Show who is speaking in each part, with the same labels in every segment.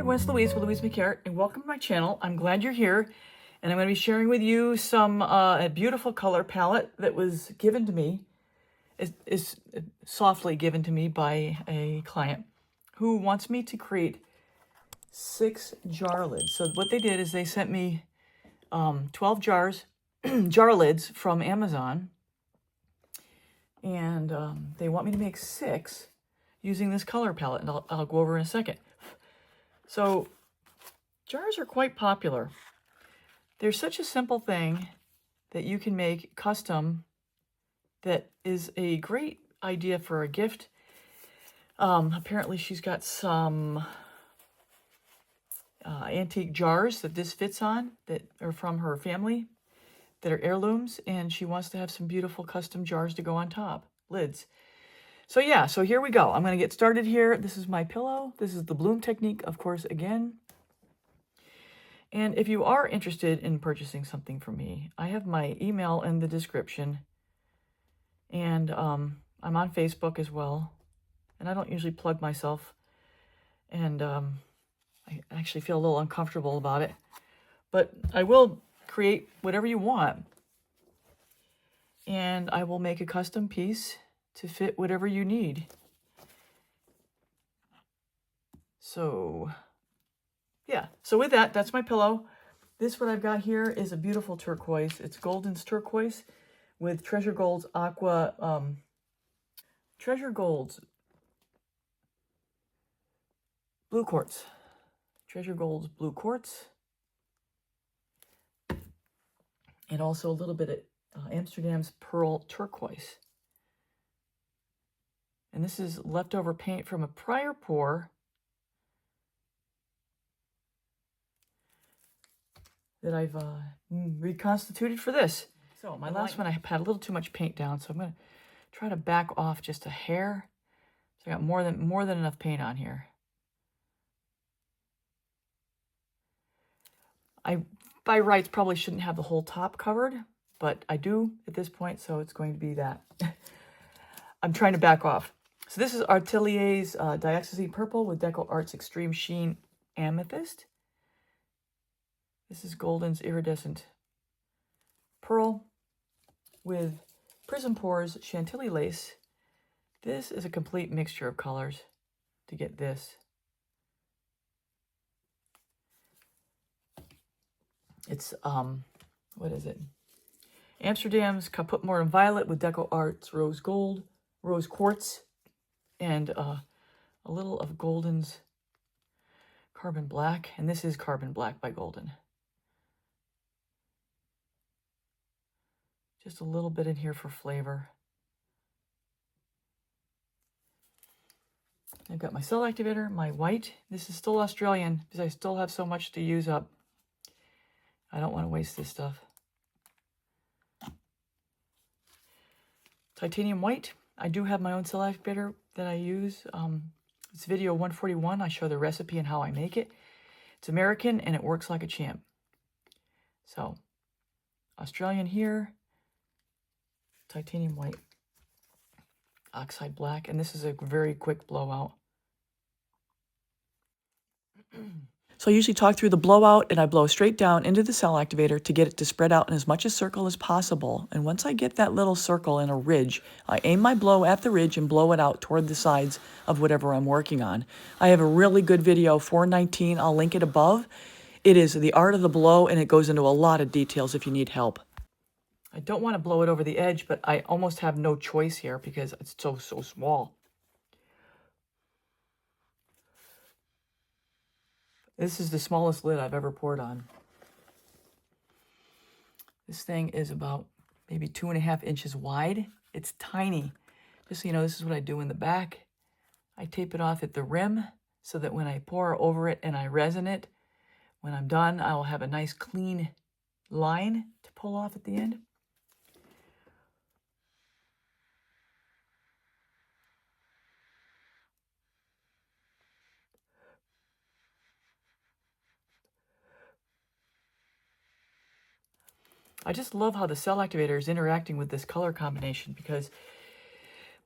Speaker 1: everyone, it's Louise with McKayart, and welcome to my channel. I'm glad you're here, and I'm going to be sharing with you some a beautiful color palette that was given to me, is softly given to me by a client who wants me to create 6 jar lids. So what they did is they sent me 12 jars, jar lids from Amazon, and they want me to make 6 using this color palette, and I'll go over in a second. So jars are quite popular. They're such a simple thing that you can make custom that is a great idea for a gift. Apparently she's got some antique jars that this fits on that are from her family that are heirlooms, and she wants to have some beautiful custom jars to go on top, lids. So yeah, so here we go. I'm going to get started here. This is my pillow. This is the bloom technique, of course, again. And if you are interested in purchasing something from me, I have my email in the description. And I'm on Facebook as well. And I don't usually plug myself. And I actually feel a little uncomfortable about it. But I will create whatever you want. And I will make a custom piece to fit whatever you need. So yeah, so with that, that's my pillow. This, what I've got here, is a beautiful turquoise. It's Golden's turquoise with Treasure Gold's aqua, Treasure Gold's blue quartz. Treasure Gold's blue quartz. And also a little bit of Amsterdam's pearl turquoise. And this is leftover paint from a prior pour that I've reconstituted for this. So my last one, I had a little too much paint down, so I'm going to try to back off just a hair. So I got more than enough paint on here. I, by rights, probably shouldn't have the whole top covered, but I do at this point, so it's going to be that. I'm trying to back off. So this is Artilier's Diaxozy Purple with DecoArt's Extreme Sheen Amethyst. This is Golden's Iridescent Pearl with Prism Pours Chantilly Lace. This is a complete mixture of colors to get this. It's, what is it? Amsterdam's Caput Mortem Violet with DecoArt's Rose Gold, Rose Quartz, and a little of Golden's Carbon Black. And this is Carbon Black by Golden. Just a little bit in here for flavor. I've got my cell activator, my white. This is still Australian because I still have so much to use up. I don't want to waste this stuff. Titanium white. I do have my own cell activator that I use. It's video 141. I show the recipe and how I make it. It's American and it works like a champ. So, Australian here. Titanium white, oxide black, and this is a very quick blowout. So I usually talk through the blowout, and I blow straight down into the cell activator to get it to spread out in as much a circle as possible. And once I get that little circle in a ridge, I aim my blow at the ridge and blow it out toward the sides of whatever I'm working on. I have a really good video, 419, I'll link it above. It is the art of the blow, and it goes into a lot of details if you need help. I don't want to blow it over the edge, but I almost have no choice here because it's so small. This is the smallest lid I've ever poured on. This thing is about maybe 2.5 inches wide. It's tiny. Just so you know, this is what I do in the back. I tape it off at the rim so that when I pour over it and I resin it, when I'm done, I'll have a nice clean line to pull off at the end. I just love how the cell activator is interacting with this color combination because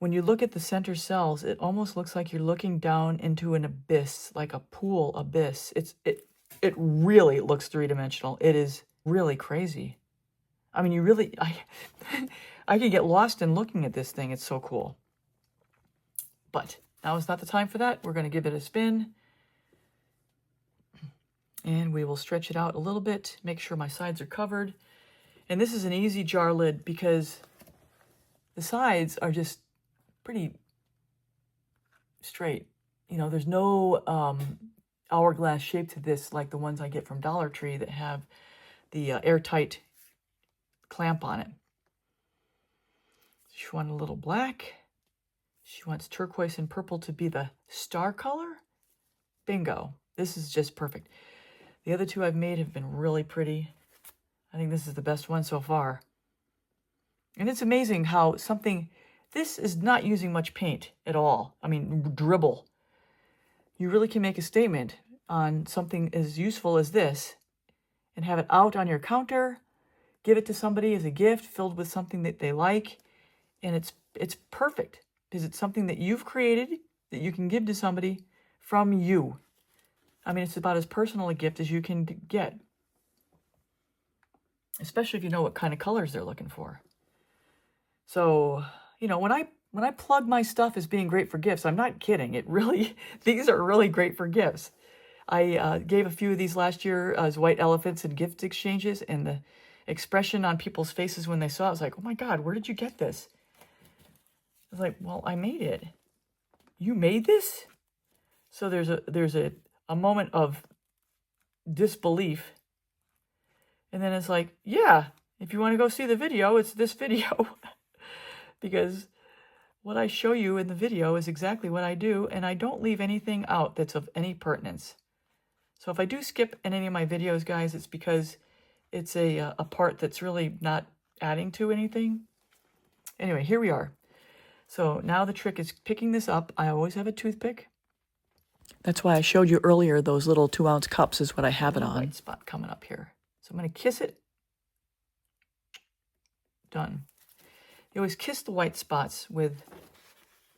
Speaker 1: when you look at the center cells, it almost looks like you're looking down into an abyss, like a pool abyss. It really looks three-dimensional. It is really crazy. I mean, I could get lost in looking at this thing. It's so cool. But now is not the time for that. We're going to give it a spin. And we will stretch it out a little bit, make sure my sides are covered. And this is an easy jar lid because the sides are just pretty straight. You know, there's no hourglass shape to this like the ones I get from Dollar Tree that have the airtight clamp on it. She wanted a little black. She wants turquoise and purple to be the star color. Bingo. This is just perfect. The other two I've made have been really pretty. I think this is the best one so far. And it's amazing how this is not using much paint at all. I mean, dribble. You really can make a statement on something as useful as this and have it out on your counter, give it to somebody as a gift filled with something that they like, and it's perfect because it's something that you've created that you can give to somebody from you. I mean, it's about as personal a gift as you can get, especially if you know what kind of colors they're looking for. So, you know, when I plug my stuff as being great for gifts, I'm not kidding. These are really great for gifts. I gave a few of these last year as white elephants and gift exchanges, and the expression on people's faces when they saw it was like, oh my God, where did you get this? I was like, well, I made it. You made this? So there's a moment of disbelief. And then it's like, yeah, if you want to go see the video, it's this video. Because what I show you in the video is exactly what I do, and I don't leave anything out that's of any pertinence. So if I do skip in any of my videos, guys, it's because it's a part that's really not adding to anything. Anyway, here we are. So now the trick is picking this up. I always have a toothpick. That's why I showed you earlier those little 2-ounce cups is what I have it on. White spot coming up here. So I'm going to kiss it. Done. You always kiss the white spots with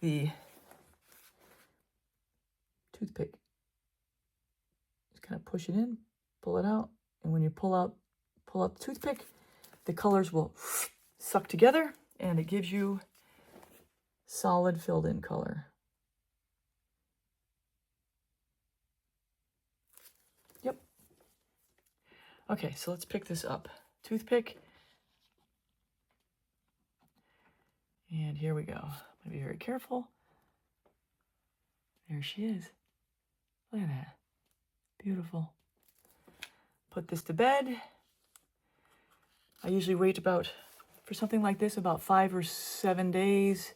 Speaker 1: the toothpick. Just kind of push it in, pull it out, and when you pull out the toothpick, the colors will suck together, and it gives you solid filled-in color. Yep. Okay, so let's pick this up. Toothpick. And here we go. I'm going to be very careful. There she is. Look at that. Beautiful. Put this to bed. I usually wait for something like this, about 5 or 7 days.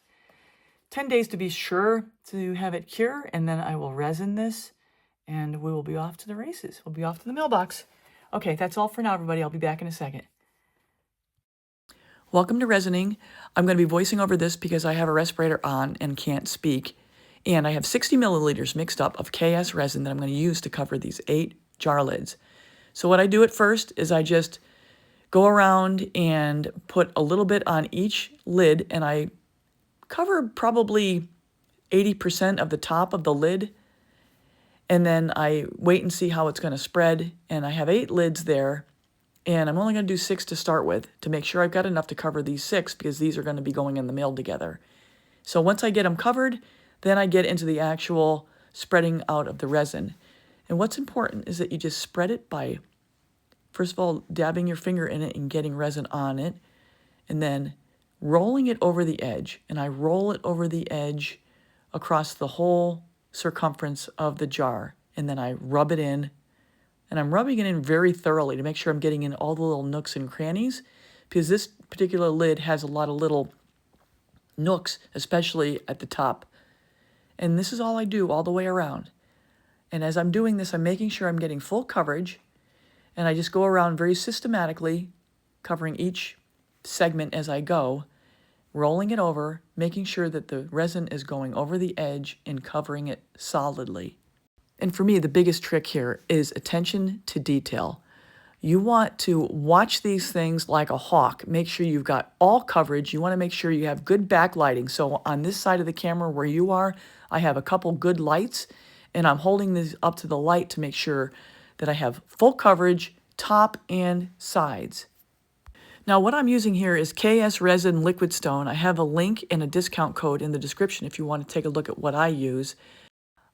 Speaker 1: 10 days to be sure to have it cure, and then I will resin this, and we will be off to the races. We'll be off to the mailbox. Okay, that's all for now, everybody. I'll be back in a second. Welcome to Resining. I'm going to be voicing over this because I have a respirator on and can't speak. And I have 60 milliliters mixed up of KS resin that I'm going to use to cover these 8 jar lids. So what I do at first is I just go around and put a little bit on each lid, and I cover probably 80% of the top of the lid. And then I wait and see how it's going to spread. And I have 8 lids there. And I'm only going to do 6 to start with to make sure I've got enough to cover these 6 because these are going to be going in the mail together. So once I get them covered, then I get into the actual spreading out of the resin. And what's important is that you just spread it by, first of all, dabbing your finger in it and getting resin on it, and then rolling it over the edge. And I roll it over the edge across the whole circumference of the jar. And then I rub it in. And I'm rubbing it in very thoroughly to make sure I'm getting in all the little nooks and crannies, because this particular lid has a lot of little nooks, especially at the top. And this is all I do all the way around. And as I'm doing this, I'm making sure I'm getting full coverage, and I just go around very systematically, covering each segment as I go, rolling it over, making sure that the resin is going over the edge and covering it solidly. And for me, the biggest trick here is attention to detail. You want to watch these things like a hawk. Make sure you've got all coverage. You want to make sure you have good backlighting. So on this side of the camera where you are, I have a couple good lights, and I'm holding this up to the light to make sure that I have full coverage, top and sides. Now what I'm using here is KS Resin Liquid Stone. I have a link and a discount code in the description if you want to take a look at what I use.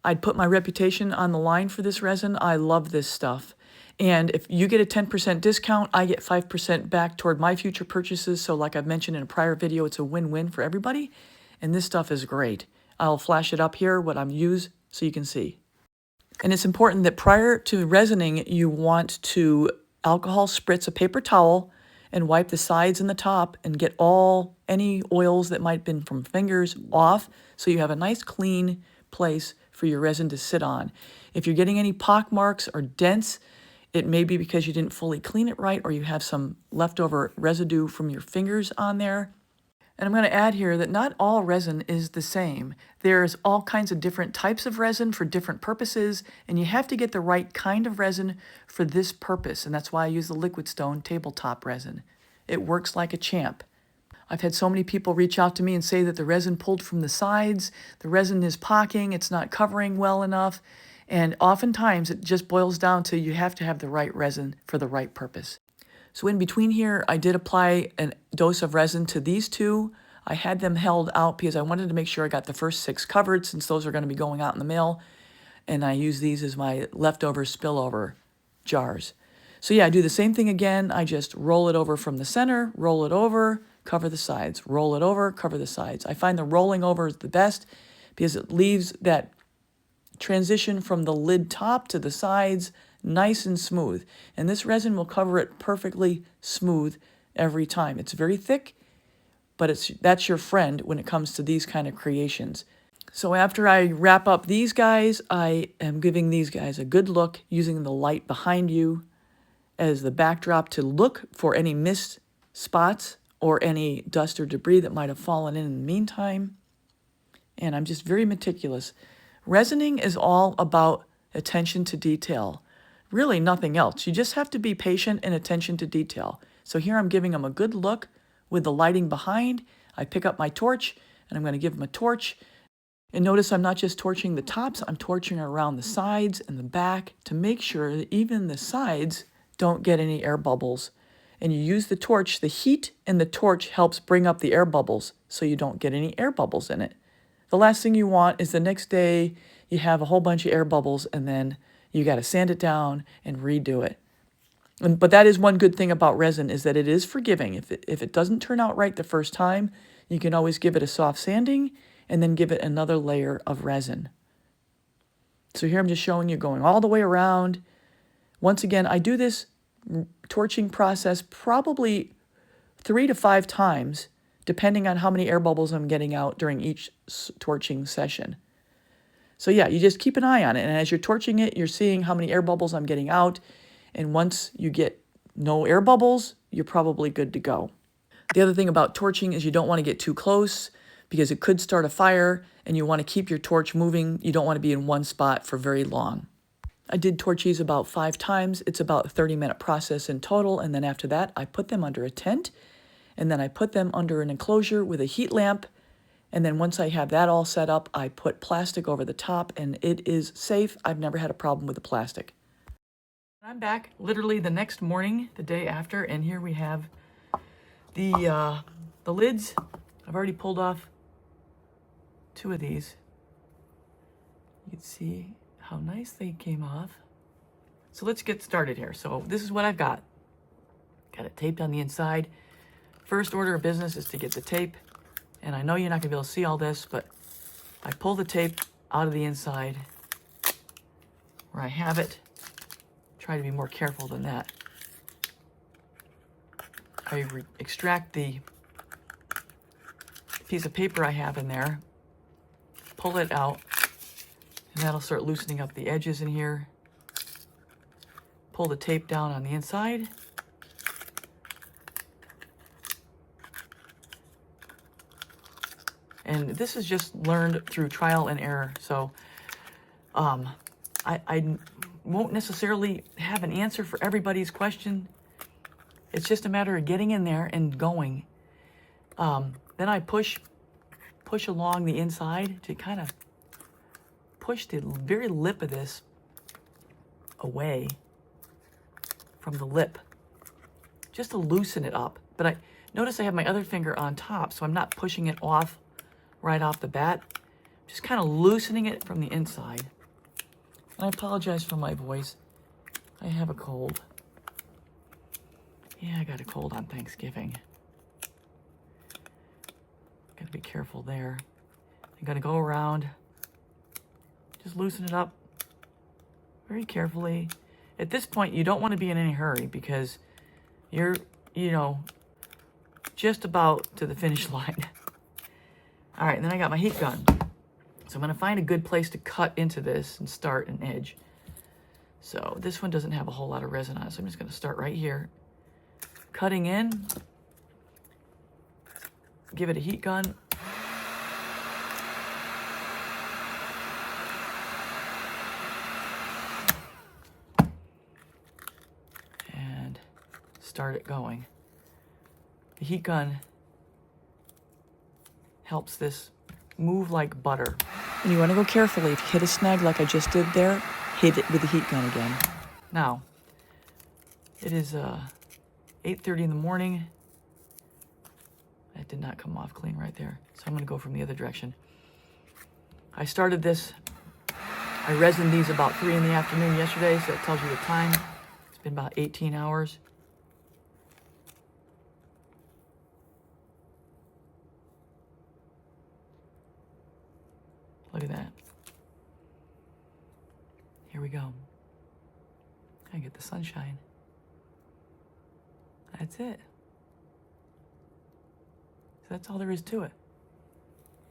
Speaker 1: I'd put my reputation on the line for this resin. I love this stuff. And if you get a 10% discount, I get 5% back toward my future purchases. So like I've mentioned in a prior video, it's a win-win for everybody. And this stuff is great. I'll flash it up here, what I'm using, so you can see. And it's important that prior to resining, you want to alcohol spritz a paper towel and wipe the sides and the top and get any oils that might have been from fingers off, so you have a nice clean place for your resin to sit on. If you're getting any pock marks or dents, it may be because you didn't fully clean it right, or you have some leftover residue from your fingers on there. And I'm going to add here that not all resin is the same. There's all kinds of different types of resin for different purposes, and you have to get the right kind of resin for this purpose, and that's why I use the Liquid Stone tabletop resin. It works like a champ. I've had so many people reach out to me and say that the resin pulled from the sides, the resin is pocking, it's not covering well enough, and oftentimes it just boils down to you have to have the right resin for the right purpose. So in between here, I did apply a dose of resin to these two. I had them held out because I wanted to make sure I got the first 6 covered, since those are going to be going out in the mail. And I use these as my leftover spillover jars. So yeah, I do the same thing again. I just roll it over from the center, roll it over, cover the sides, roll it over, cover the sides. I find the rolling over is the best because it leaves that transition from the lid top to the sides nice and smooth. And this resin will cover it perfectly smooth every time. It's very thick, but that's your friend when it comes to these kind of creations. So after I wrap up these guys, I am giving these guys a good look using the light behind you as the backdrop to look for any missed spots or any dust or debris that might have fallen in the meantime. And I'm just very meticulous. Resining is all about attention to detail. Really nothing else. You just have to be patient and attention to detail. So here I'm giving them a good look with the lighting behind. I pick up my torch and I'm going to give them a torch. And notice I'm not just torching the tops, I'm torching around the sides and the back to make sure that even the sides don't get any air bubbles. And you use the torch, the heat in the torch helps bring up the air bubbles so you don't get any air bubbles in it. The last thing you want is the next day you have a whole bunch of air bubbles and then you got to sand it down and redo it. But that is one good thing about resin, is that it is forgiving. If it doesn't turn out right the first time, you can always give it a soft sanding and then give it another layer of resin. So here I'm just showing you going all the way around. Once again, I do this torching process probably 3 to 5 times, depending on how many air bubbles I'm getting out during each torching session. So yeah, you just keep an eye on it. And as you're torching it, you're seeing how many air bubbles I'm getting out. And once you get no air bubbles, you're probably good to go. The other thing about torching is you don't want to get too close because it could start a fire, and you want to keep your torch moving. You don't want to be in one spot for very long. I did torch these about 5 times. It's about a 30-minute process in total. And then after that, I put them under a tent, and then I put them under an enclosure with a heat lamp. And then once I have that all set up, I put plastic over the top, and it is safe. I've never had a problem with the plastic. I'm back literally the next morning, the day after, and here we have the lids. I've already pulled off 2 of these. You can see how nice they came off. So let's get started here. So this is what I've got. Got it taped on the inside. First order of business is to get the tape. And I know you're not gonna be able to see all this, but I pull the tape out of the inside where I have it. Try to be more careful than that. I extract the piece of paper I have in there, pull it out, and that'll start loosening up the edges in here. Pull the tape down on the inside. And this is just learned through trial and error. So I won't necessarily have an answer for everybody's question. It's just a matter of getting in there and going. Then I push along the inside to kind of push the very lip of this away from the lip, just to loosen it up. But I notice I have my other finger on top, so I'm not pushing it off right off the bat. Just kind of loosening it from the inside. And I apologize for my voice. I have a cold. Yeah, I got a cold on Thanksgiving. Gotta be careful there. I'm gonna go around, just loosen it up very carefully. At this point, you don't want to be in any hurry because you're, you know, just about to the finish line. All right, and then I got my heat gun. So I'm gonna find a good place to cut into this and start an edge. So this one doesn't have a whole lot of resin on it, so I'm just gonna start right here. Cutting in, give it a heat gun. And start it going. The heat gun helps this move like butter. And you want to go carefully. If you hit a snag like I just did there, hit it with the heat gun again. Now, it is 8:30 in the morning. That did not come off clean right there. So I'm gonna go from the other direction. I started this, I resined these about 3 in the afternoon yesterday, so that tells you the time. It's been about 18 hours. Look at that. Here we go. I get the sunshine. That's it. So that's all there is to it.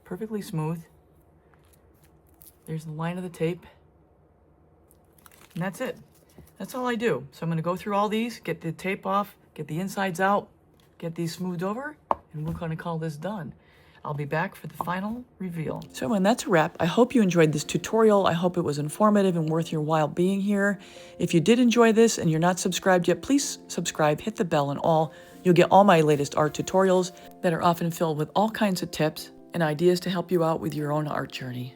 Speaker 1: Perfectly smooth. There's the line of the tape. And that's it. That's all I do. So I'm going to go through all these, get the tape off, get the insides out, get these smoothed over, and we're going to call this done. I'll be back for the final reveal. So when that's a wrap, I hope you enjoyed this tutorial. I hope it was informative and worth your while being here. If you did enjoy this and you're not subscribed yet, please subscribe, hit the bell and all. You'll get all my latest art tutorials that are often filled with all kinds of tips and ideas to help you out with your own art journey.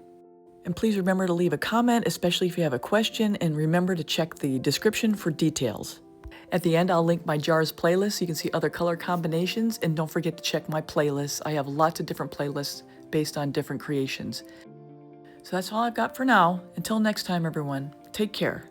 Speaker 1: And please remember to leave a comment, especially if you have a question, and remember to check the description for details. At the end, I'll link my jars playlist so you can see other color combinations, and don't forget to check my playlists. I have lots of different playlists based on different creations. So that's all I've got for now. Until next time, everyone, take care.